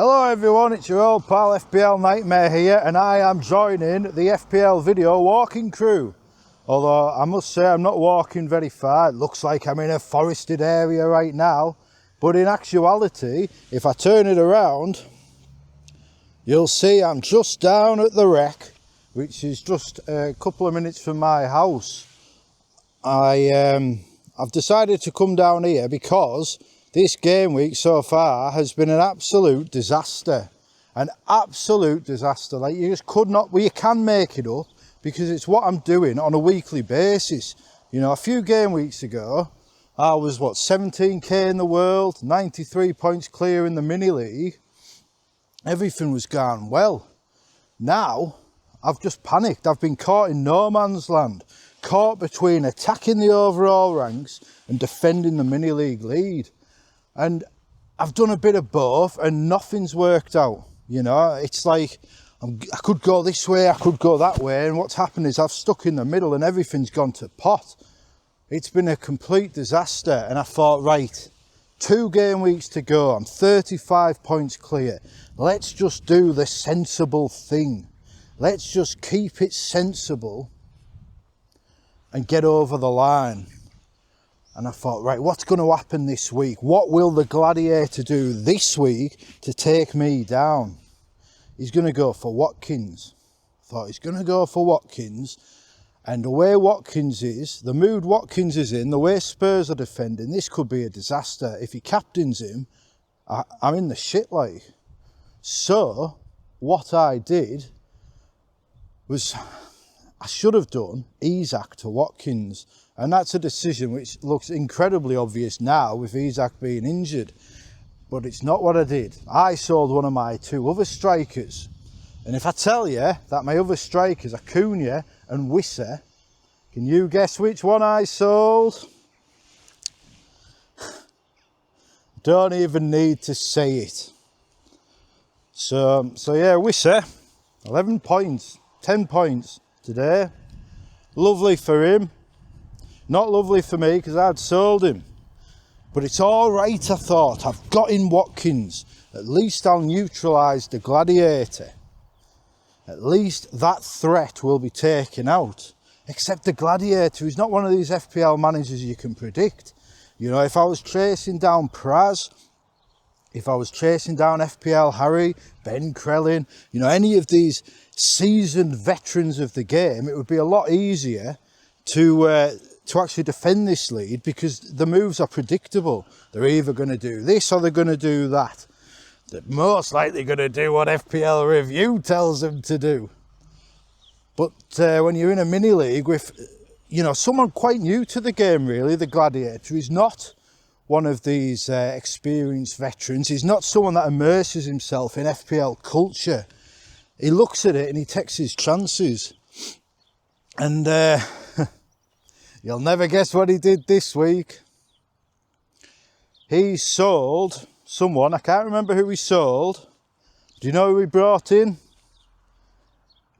Hello everyone, it's your old pal FPL Nightmare here, and I am joining the FPL video walking crew. Although I must say I'm not walking very far. It looks like I'm in a forested area right now, but in actuality, if I turn it around, you'll see I'm just down at the wreck, which is just a couple of minutes from my house. I've decided to come down here because this game week so far has been an absolute disaster. An absolute disaster. Like, you just could not, well, you can make it up because it's what I'm doing on a weekly basis. You know, a few game weeks ago, I was, 17k in the world, 93 points clear in the mini league. Everything was going well. Now, I've just panicked. I've been caught in no man's land. Caught between attacking the overall ranks and defending the mini league lead. And I've done a bit of both and nothing's worked out. You know, it's like I could go this way, I could go that way, and what's happened is I've stuck in the middle and everything's gone to pot. It's been a complete disaster, and I thought, right, 2 game weeks to go, I'm 35 points clear. Let's just do the sensible thing. Let's just keep it sensible and get over the line. And I thought, right, what's going to happen this week? What will the Gladiator do this week to take me down? He's going to go for Watkins. I thought he's going to go for Watkins. And the way Watkins is, the mood Watkins is in, the way Spurs are defending, this could be a disaster. If he captains him, I'm in the shit, like. So, what I did was, I should have done Isak to Watkins. And that's a decision which looks incredibly obvious now with Isak being injured. But it's not what I did. I sold one of my 2 other strikers. And if I tell you that my other strikers are Cunha and Wissa, can you guess which one I sold? Don't even need to say it. So yeah, Wissa, 11 points, 10 points today. Lovely for him. Not lovely for me because I'd sold him. But it's all right, I thought. I've got in Watkins. At least I'll neutralise the Gladiator. At least that threat will be taken out. Except the Gladiator is not one of these FPL managers you can predict. You know, if I was chasing down Praz, if I was chasing down FPL Harry, Ben Krellin, you know, any of these seasoned veterans of the game, it would be a lot easier to actually defend this lead because the moves are predictable. They're either going to do this or they're going to do that. They're most likely going to do what FPL Review tells them to do. But when you're in a mini league with, you know, someone quite new to the game, really, the Gladiator, he's not one of these experienced veterans. He's not someone that immerses himself in FPL culture. He looks at it and he takes his chances. And you'll never guess what he did this week. He sold someone, I can't remember who he sold. Do you know who he brought in?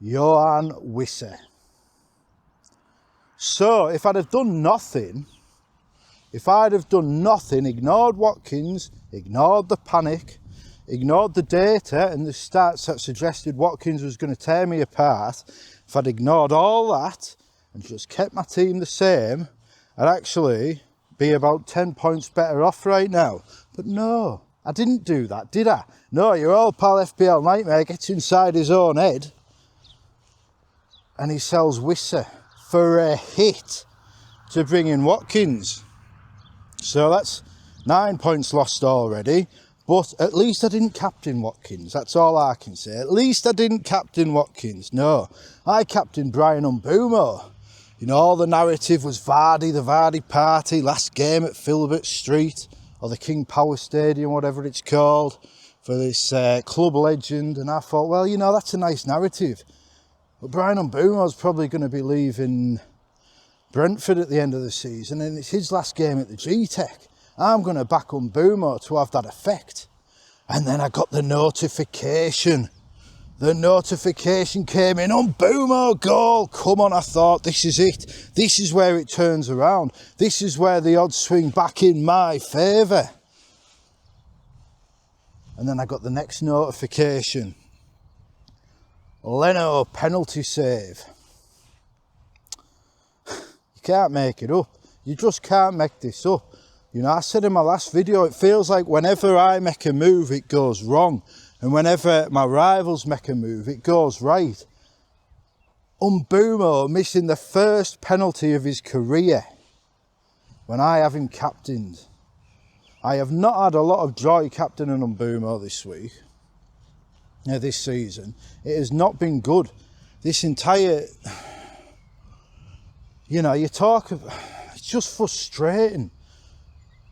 Johan Wissa. So if I'd have done nothing, ignored Watkins, ignored the panic, ignored the data and the stats that suggested Watkins was going to tear me apart, if I'd ignored all that and just kept my team the same, I'd actually be about 10 points better off right now. But no, I didn't do that, did I? No, your old pal FPL Nightmare gets inside his own head and he sells Wissa for a hit to bring in Watkins. So that's 9 points lost already. But at least I didn't captain Watkins. That's all I can say. At least I didn't captain Watkins. No, I captained Brian Mbeumo. You know, all the narrative was Vardy, the Vardy party, last game at Filbert Street, or the King Power Stadium, whatever it's called, for this club legend. And I thought, well, you know, that's a nice narrative. But Brian Mbeumo's probably going to be leaving Brentford at the end of the season, and it's his last game at the G-Tech. I'm going to back Mbeumo to have that effect. And then I got the notification. The notification came in, Mbeumo goal. Come on, I thought, this is it. This is where it turns around. This is where the odds swing back in my favour. And then I got the next notification. Leno penalty save. You can't make it up. You just can't make this up. You know, I said in my last video, it feels like whenever I make a move, it goes wrong. And whenever my rivals make a move, it goes right. Mbeumo missing the first penalty of his career when I have him captained. I have not had a lot of joy captaining Mbeumo this week. This season. It has not been good. This entire, you know, it's just frustrating.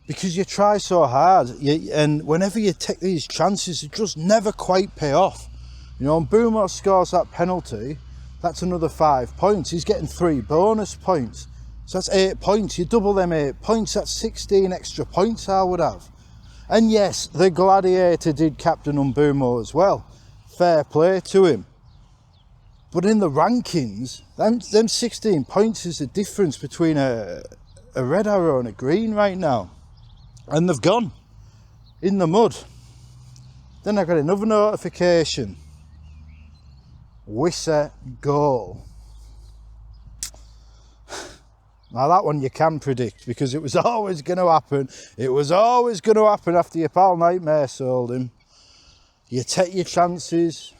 Because you try so hard, and whenever you take these chances, it just never quite pay off. You know, Mbeumo scores that penalty, that's another 5 points. He's getting 3 bonus points. So that's 8 points. You double them 8 points, that's 16 extra points I would have. And yes, the Gladiator did captain Mbeumo as well. Fair play to him. But in the rankings, them 16 points is the difference between a red arrow and a green right now. And they've gone in the mud. Then I got another notification. Wissa goal. Now that one you can predict because it was always going to happen. It was always going to happen after your pal Nightmare sold him. You take your chances,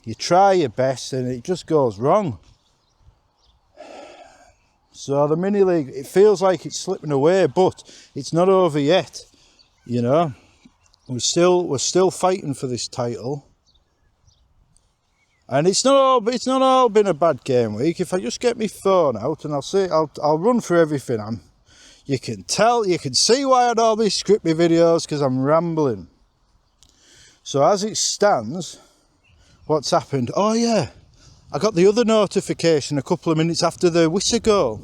you try your best, and it just goes wrong. So the mini league, it feels like it's slipping away, but it's not over yet. You know, we're still fighting for this title, and it's not all been a bad game week. If I just get my phone out and I'll run through everything. You can see why I normally script my videos because I'm rambling. So as it stands, what's happened? Oh yeah. I got the other notification a couple of minutes after the Wissa goal.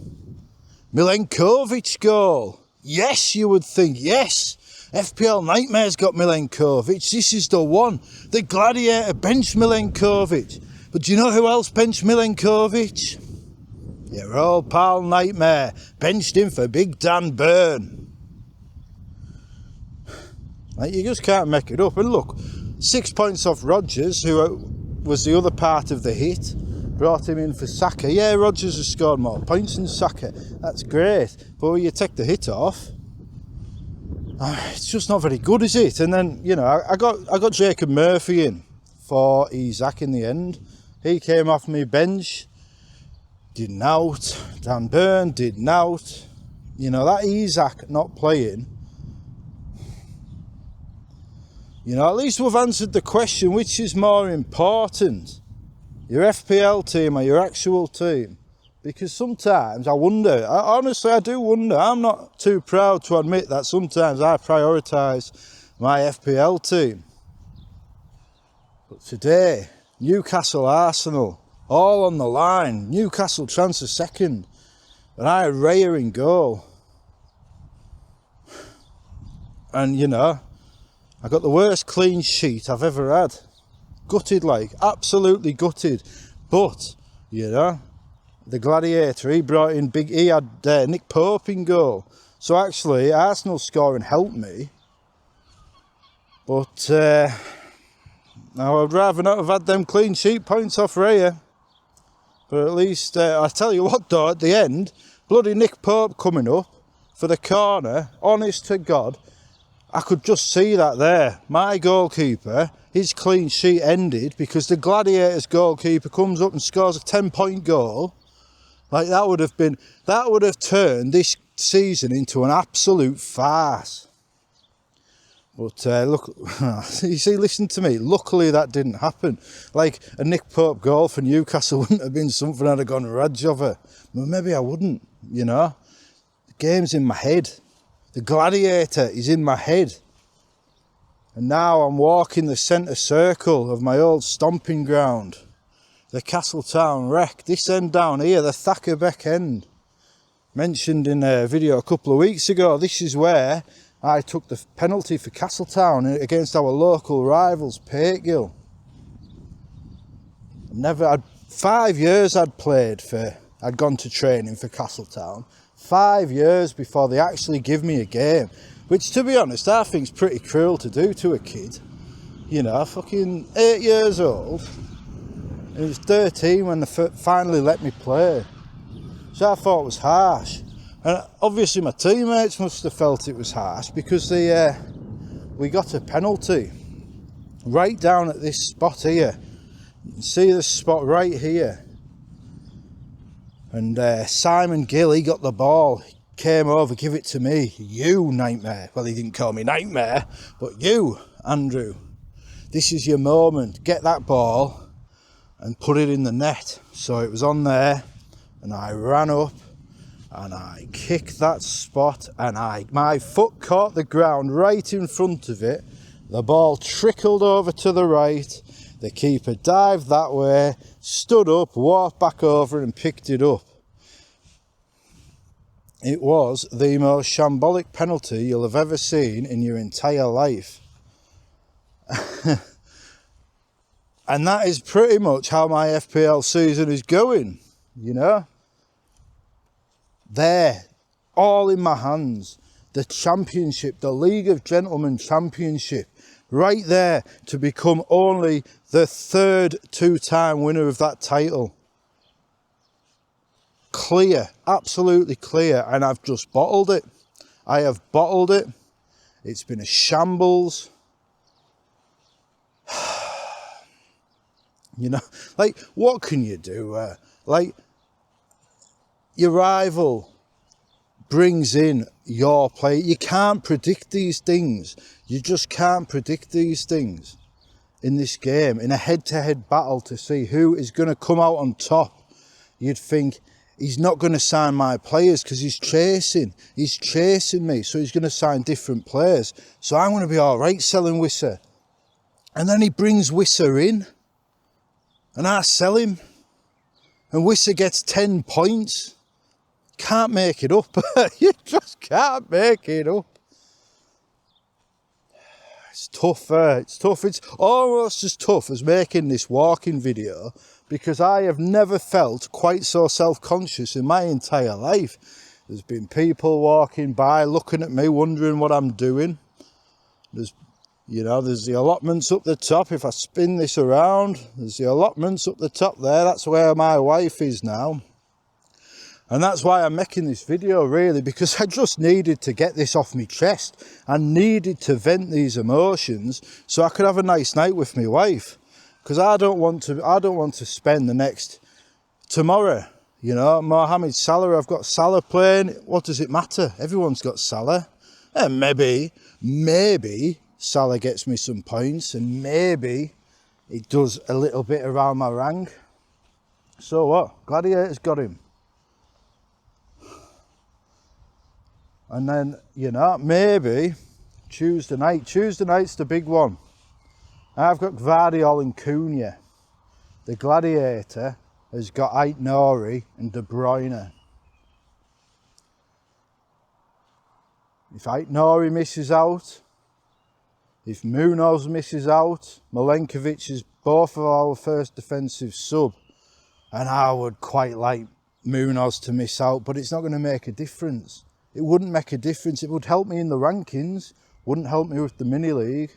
Milenkovic goal. Yes, you would think, yes. FPL Nightmare's got Milenkovic. This is the one. The Gladiator benched Milenkovic. But do you know who else benched Milenkovic? Your old pal Nightmare. Benched him for Big Dan Burn. Like, you just can't make it up. And look, 6 points off Rodgers, who was the other part of the hit. Brought him in for Saka. Yeah, Rodgers has scored more points than Saka. That's great. But when you take the hit off, it's just not very good, is it? And then, you know, I got Jacob Murphy in for Isaac in the end. He came off my bench. Did nought. Dan Burn did nought. You know, that Isaac not playing. You know, at least we've answered the question, which is more important? Your FPL team or your actual team? Because sometimes I wonder, honestly I do wonder, I'm not too proud to admit that sometimes I prioritise my FPL team. But today, Newcastle Arsenal, all on the line, Newcastle transfer second, and I had Raya in goal. And you know, I got the worst clean sheet I've ever had. Gutted, like, absolutely gutted. But, you know, the Gladiator, he had Nick Pope in goal. So actually, Arsenal scoring helped me. But, now I'd rather not have had them clean sheet points off Raya. But at least, I tell you what though, at the end, bloody Nick Pope coming up for the corner, honest to God, I could just see that there. My goalkeeper, his clean sheet ended because the Gladiator's goalkeeper comes up and scores a 10-point goal. Like that would have turned this season into an absolute farce. But look, you see, listen to me. Luckily that didn't happen. Like a Nick Pope goal for Newcastle wouldn't have been something I'd have gone raj over. Well, maybe I wouldn't, you know. The game's in my head. The Gladiator is in my head. And now I'm walking the centre circle of my old stomping ground. The Castletown wreck. This end down here, the Thackerbeck end. Mentioned in a video a couple of weeks ago, this is where I took the penalty for Castletown against our local rivals, Pategill. 5 years I'd gone to training for Castletown. 5 years before they actually give me a game, which to be honest I think is pretty cruel to do to a kid. You know, fucking 8 years old. And he was 13 when they finally let me play. So I thought it was harsh. And obviously my teammates must have felt it was harsh because we got a penalty right down at this spot here. You can see the spot right here. And Simon Gill, he got the ball, came over, give it to me. You, Nightmare. Well, he didn't call me Nightmare, but you, Andrew. This is your moment. Get that ball and put it in the net. So it was on there, and I ran up and I kicked that spot, and my foot caught the ground right in front of it. The ball trickled over to the right. The keeper dived that way, stood up, walked back over and picked it up. It was the most shambolic penalty you'll have ever seen in your entire life. And that is pretty much how my FPL season is going, you know. There, all in my hands. The championship, the League of Gentlemen championship, right there to become only the third two-time winner of that title. Clear, absolutely clear, and I've just bottled it. I have bottled it. It's been a shambles. You know, like, what can you do? Like, your rival brings in your play. You can't predict these things. You just can't predict these things in this game. In a head-to-head battle to see who is going to come out on top, you'd think he's not going to sign my players because he's chasing me. So he's going to sign different players. So I'm going to be all right selling Wissa. And then he brings Wissa in and I sell him. And Wissa gets 10 points. Can't make it up. You just can't make it up. It's tough. It's tough. It's almost as tough as making this walking video because I have never felt quite so self-conscious in my entire life. There's been people walking by looking at me, wondering what I'm doing. There's the allotments up the top. If I spin this around, there's the allotments up the top there. That's where my wife is now. And that's why I'm making this video, really, because I just needed to get this off my chest. I needed to vent these emotions so I could have a nice night with my wife. Because I don't want to spend the next tomorrow. You know, Mohamed Salah, I've got Salah playing. What does it matter? Everyone's got Salah. And maybe Salah gets me some points, and maybe it does a little bit around my rank. So what? Gladiator's got him. And then, you know, maybe Tuesday night's the big one. I've got Gvardiol and Cunha. The Gladiator has got Aït-Nouri and De Bruyne. If Aït-Nouri misses out, if Munoz misses out, Milenkovic is both of our first defensive sub. And I would quite like Munoz to miss out, but it's not going to make a difference. It wouldn't make a difference. It would help me in the rankings, wouldn't help me with the mini league.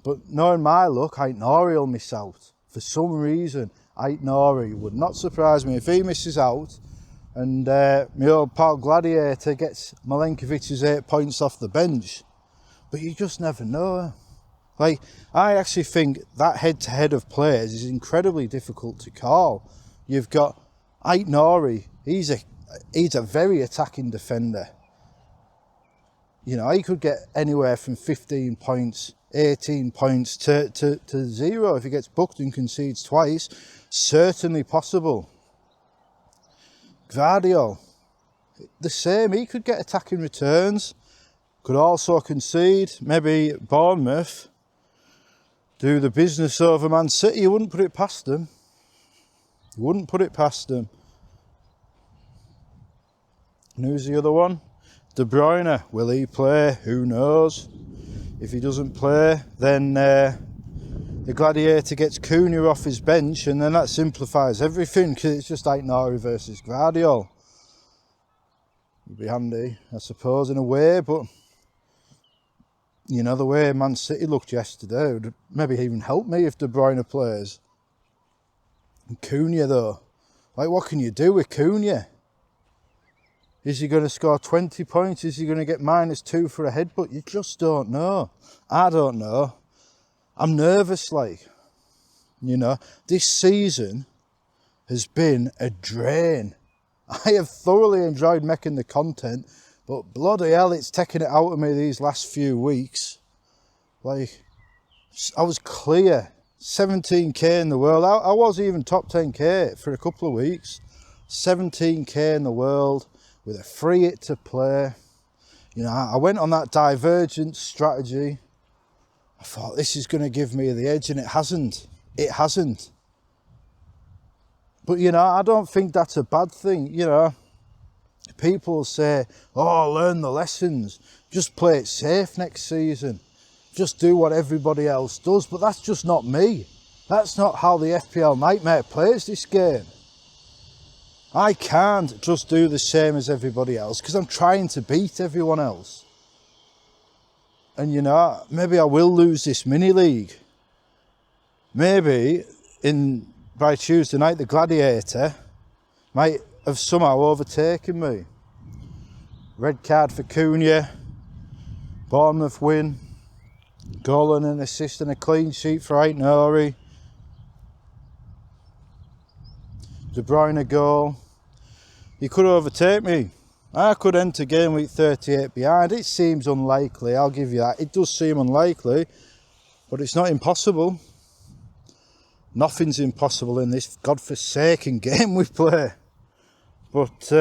But knowing my luck, Aït-Nouri will miss out. For some reason, Aït-Nouri would not surprise me if he misses out. And my old pal Gladiator gets Milenkovic's 8 points off the bench. But you just never know. Like, I actually think that head-to-head of players is incredibly difficult to call. You've got Aït-Nouri. He's a very attacking defender. You know, he could get anywhere from 15 points, 18 points to 0 if he gets booked and concedes twice. Certainly possible. Gvardiol, the same. He could get attacking returns. Could also concede. Maybe Bournemouth do the business over Man City. You wouldn't put it past them. You wouldn't put it past them. And who's the other one? De Bruyne. Will he play? Who knows? If he doesn't play, then the Gladiator gets Cunha off his bench, and then that simplifies everything because it's just Aït-Nouri versus Gvardiol. Would be handy, I suppose, in a way, but You know, the way Man City looked yesterday would maybe even help me if De Bruyne plays. And Cunha, though. Like, what can you do with Cunha? Is he going to score 20 points? Is he going to get -2 for a headbutt? You just don't know. I don't know. I'm nervous, like. You know, this season has been a drain. I have thoroughly enjoyed making the content, but bloody hell, it's taken it out of me these last few weeks. Like, I was clear. 17k in the world. I was even top 10k for a couple of weeks. 17k in the world with a free hit to play. You know, I went on that divergent strategy. I thought this is going to give me the edge, and it hasn't. It hasn't. But, you know, I don't think that's a bad thing. You know, people say, oh, learn the lessons. Just play it safe next season. Just do what everybody else does. But that's just not me. That's not how the FPL Nightmare plays this game. I can't just do the same as everybody else because I'm trying to beat everyone else. And, you know, maybe I will lose this mini-league. Maybe by Tuesday night, the Gladiator might have somehow overtaken me. Red card for Cunha. Bournemouth win. Goal and an assist and a clean sheet for Aït-Nouri. De Bruyne goal. He could overtake me. I could enter game week 38 behind. It seems unlikely, I'll give you that. It does seem unlikely, but it's not impossible. Nothing's impossible in this godforsaken game we play. But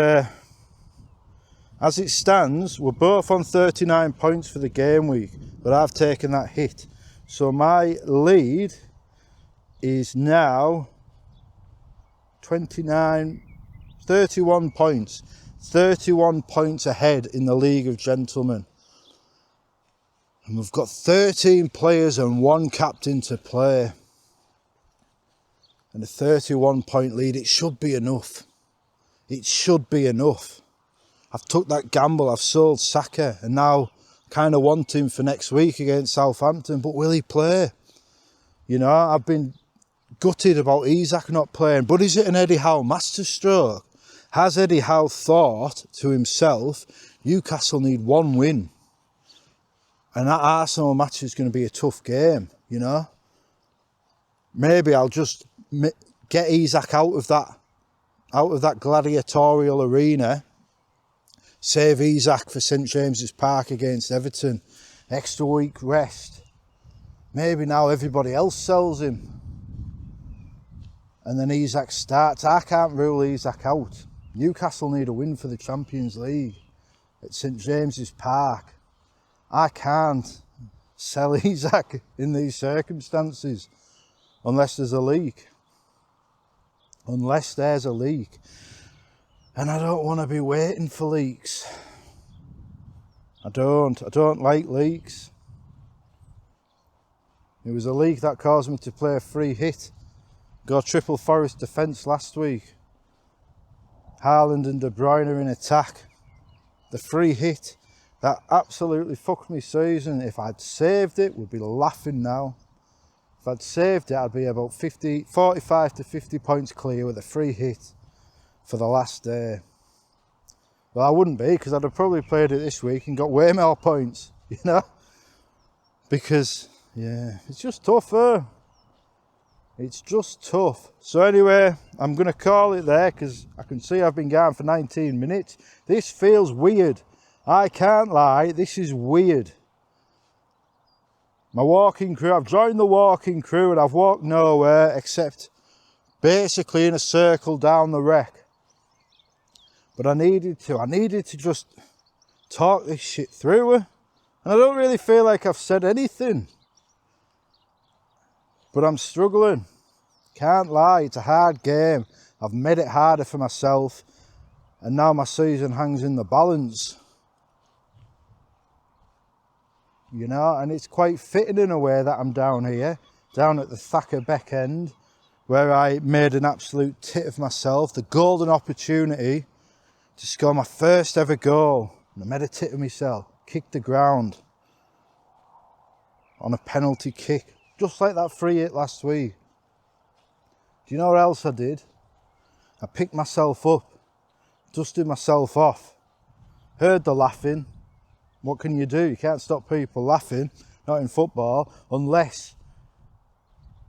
as it stands, we're both on 39 points for the game week, but I've taken that hit. So my lead is now 31 points. 31 points ahead in the League of Gentlemen. And we've got 13 players and 1 captain to play. And a 31 point lead, it should be enough. It should be enough. I've took that gamble, I've sold Saka, and now kind of want him for next week against Southampton, but will he play? You know, I've been gutted about Isak not playing, but is it an Eddie Howe masterstroke? Has Eddie Howe thought to himself, Newcastle need 1 win, and that Arsenal match is going to be a tough game, you know? Maybe I'll just get Isak out of that gladiatorial arena, save Isak for St James's Park against Everton, extra week rest. Maybe now everybody else sells him, and then Isak starts. I can't rule Isak out. Newcastle need a win for the Champions League at St James's Park. I can't sell Isak in these circumstances unless there's a leak. Unless there's a leak. And I don't want to be waiting for leaks. I don't like leaks. It was a leak that caused me to play a free hit. Go triple Forest defence last week. Haaland and De Bruyne in attack. The free hit, that absolutely fucked me season. If I'd saved it, we'd be laughing now. If I'd saved it, I'd be about 45 to 50 points clear with a free hit for the last day. Well, I wouldn't be, because I'd have probably played it this week and got way more points, you know? Because, yeah, it's just tough, It's just tough. So anyway, I'm going to call it there because I can see I've been going for 19 minutes. This feels weird. I can't lie, this is weird. My walking crew, I've joined the walking crew and I've walked nowhere except basically in a circle down the wreck. But I needed to just talk this shit through. And I don't really feel like I've said anything. But I'm struggling. Can't lie, it's a hard game. I've made it harder for myself. And now my season hangs in the balance. You know, and it's quite fitting in a way that I'm down here, down at the Thacker Beck end, where I made an absolute tit of myself, the golden opportunity to score my first ever goal. And I made a tit of myself, kicked the ground. on a penalty kick, just like that free hit last week. Do you know what else I did? I picked myself up, dusted myself off, heard the laughing. What can you do? You can't stop people laughing, not in football, unless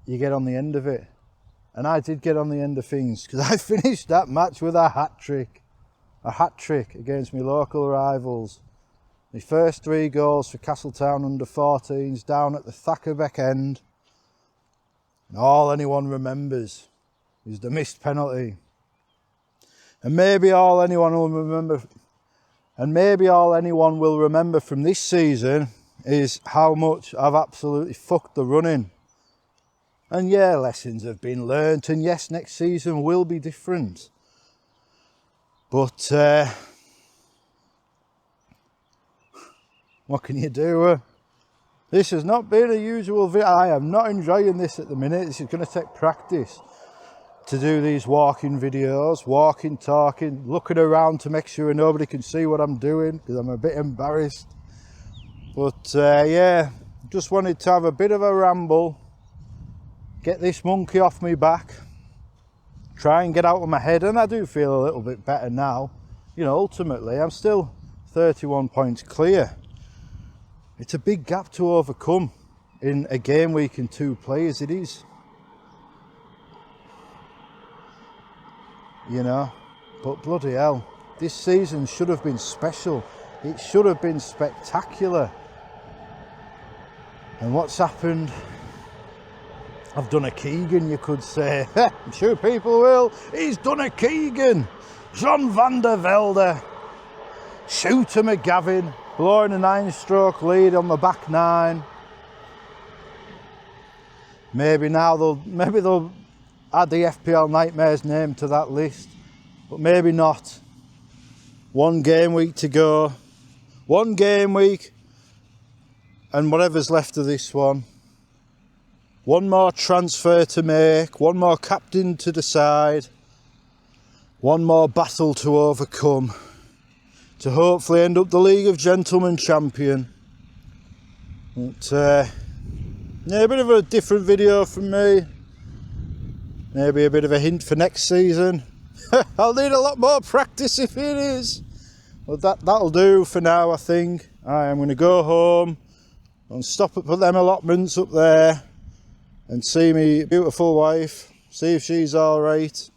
you get on the end of it. And I did get on the end of things, because I finished that match with a hat-trick. A hat-trick against my local rivals. My first 3 goals for Castletown under 14s down at the Thackerbeck end. And all anyone remembers is the missed penalty. And maybe all anyone will remember from this season is how much I've absolutely fucked the running. And yeah, lessons have been learnt, and yes, next season will be different. But what can you do? This has not been a usual video. I am not enjoying this at the minute. This is going to take practice to do these walking videos, walking, talking, looking around to make sure nobody can see what I'm doing, because I'm a bit embarrassed. But yeah, just wanted to have a bit of a ramble, get this monkey off my back, try and get out of my head, and I do feel a little bit better now. You know, ultimately I'm still 31 points clear. It's a big gap to overcome in a game week and 2 players, it is. You know, but bloody hell, this season should have been special. It should have been spectacular. And what's happened? I've done a Keegan, you could say. I'm sure people will. He's done a Keegan. John van der Velde. Shooter McGavin. Blowing a 9-stroke lead on the back 9. Maybe they'll add the FPL Nightmare's name to that list. But maybe not. 1 game week to go. 1 game week. And whatever's left of this one. 1 more transfer to make, 1 more captain to decide, 1 more battle to overcome, to hopefully end up the League of Gentlemen champion. But, yeah, a bit of a different video from me. Maybe a bit of a hint for next season. I'll need a lot more practice if it is. But that'll do for now, I think. I'm going to go home and stop at them allotments up there. And see me beautiful wife, see if she's alright.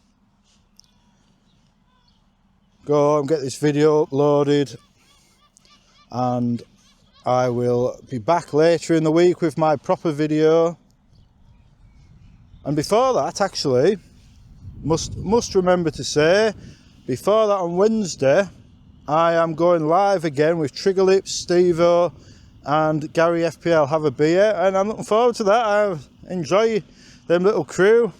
Go and get this video uploaded, and I will be back later in the week with my proper video. And before that, actually, must remember to say, before that on Wednesday, I am going live again with Trigger Lips, Steve-O and Gary FPL Have a Beer, and I'm looking forward to that. I enjoy them little crew,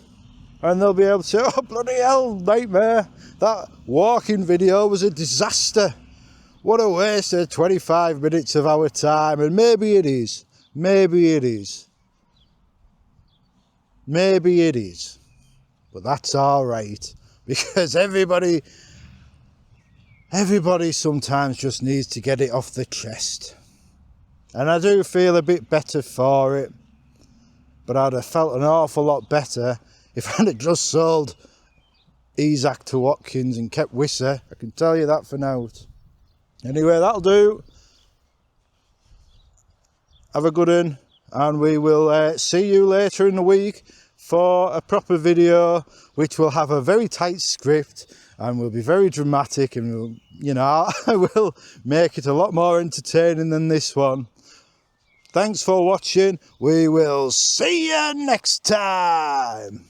and they'll be able to say, oh bloody hell, Nightmare, that walking video was a disaster. What a waste of 25 minutes of our time. And maybe it is, maybe it is, maybe it is, but that's all right, because everybody sometimes just needs to get it off the chest. And I do feel a bit better for it. But I'd have felt an awful lot better if I'd have just sold Isaac to Watkins and kept Wissa. I can tell you that for now. Anyway, that'll do. Have a good one. And we will see you later in the week for a proper video, which will have a very tight script and will be very dramatic, and will, you know, I will make it a lot more entertaining than this one. Thanks for watching. We will see you next time.